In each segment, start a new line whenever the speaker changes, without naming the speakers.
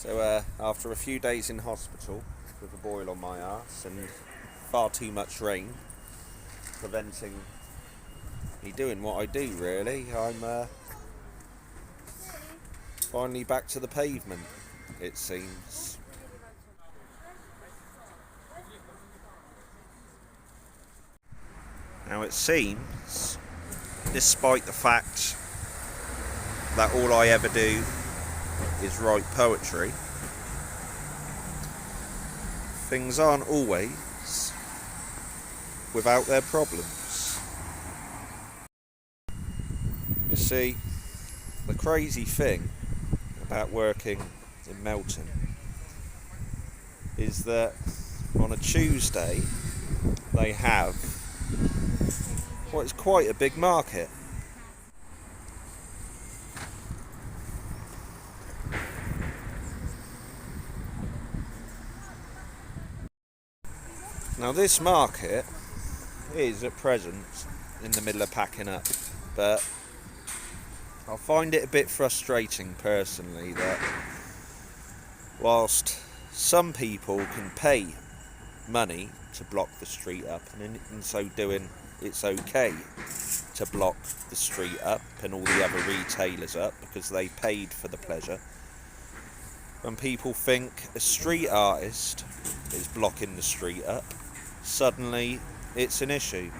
So after a few days in hospital with a boil on my arse and far too much rain preventing me doing what I do really, I'm finally back to the pavement, it seems. Now it seems, despite the fact that all I ever do is write poetry, things aren't always without their problems. You see, the crazy thing about working in Melton is that on a Tuesday they have what is quite a big market. Now this market is at present in the middle of packing up, but I find it a bit frustrating personally that whilst some people can pay money to block the street up, and in so doing it's okay to block the street up and all the other retailers up because they paid for the pleasure, when people think a street artist is blocking the street up, suddenly it's an issue.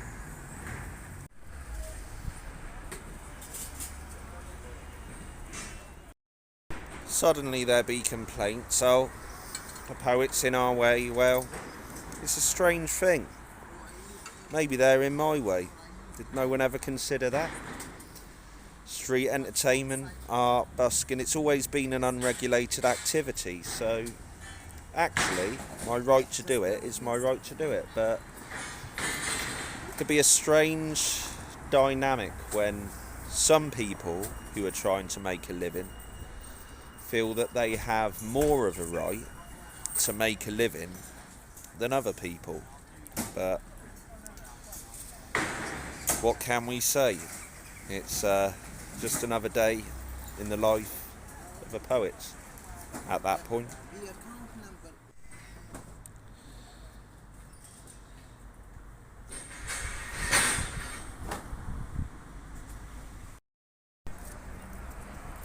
Suddenly there be complaints, oh, the poet's in our way. Well, it's a strange thing. Maybe they're in my way. Did no one ever consider that? Street entertainment, art, busking, it's always been an unregulated activity, so actually my right to do it is my right to do it, but it could be a strange dynamic when some people who are trying to make a living feel that they have more of a right to make a living than other people. But what can we say? It's just another day in the life of a poet at that point.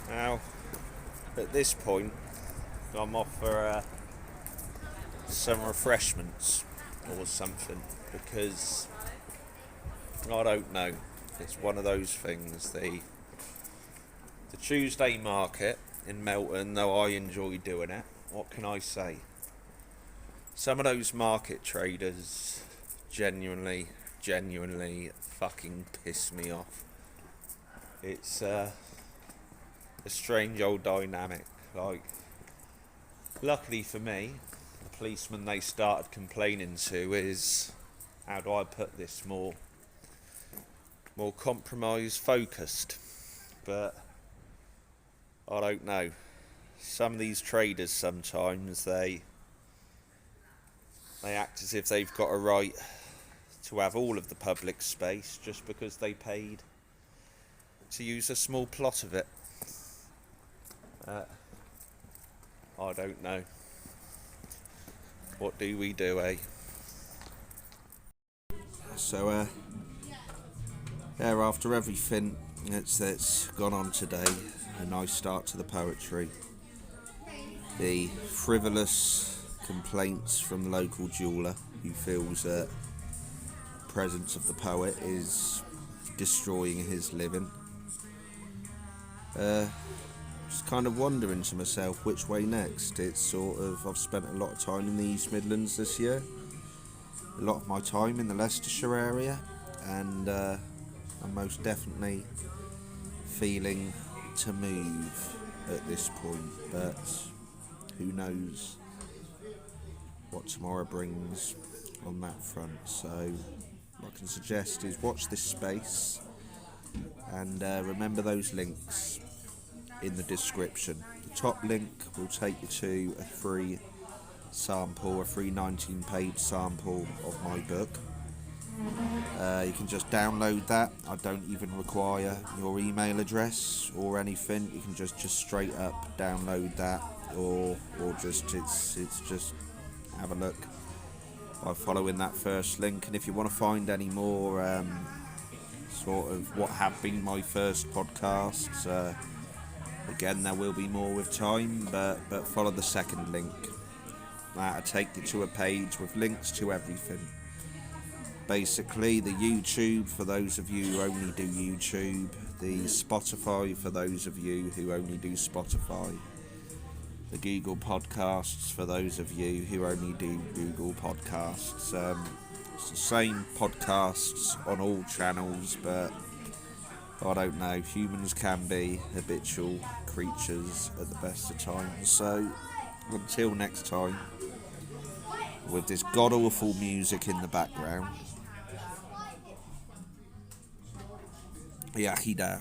Now, at this point, I'm off for some refreshments or something, because I don't know. It's one of those things. The Tuesday market in Melton, though I enjoy doing it, what can I say? Some of those market traders genuinely fucking piss me off. It's a strange old dynamic. Like, luckily for me, the policeman they started complaining to is, how do I put this, more compromise focused. But I don't know. Some of these traders sometimes they act as if they've got a right to have all of the public space just because they paid to use a small plot of it. I don't know. What do we do, eh? So, after everything that's gone on today, a nice start to the poetry. The frivolous complaints from the local jeweller who feels that the presence of the poet is destroying his living. Just kind of wondering to myself which way next. It's sort of, I've spent a lot of time in the East Midlands this year, a lot of my time in the Leicestershire area, and I'm most definitely feeling to move at this point, but who knows what tomorrow brings on that front. So what I can suggest is watch this space and remember those links in the description. The top link will take you to a free 19-page sample of my book. You can just download that. I don't even require your email address or anything. You can just straight up download that or just it's just have a look by following that first link. And if you want to find any more sort of what have been my first podcasts, again there will be more with time, but follow the second link. That'll take you to a page with links to everything. Basically, the YouTube for those of you who only do YouTube, the Spotify for those of you who only do Spotify, the Google Podcasts for those of you who only do Google Podcasts. It's the same podcasts on all channels, but I don't know, humans can be habitual creatures at the best of times. So, until next time, with this god-awful music in the background, Yahida.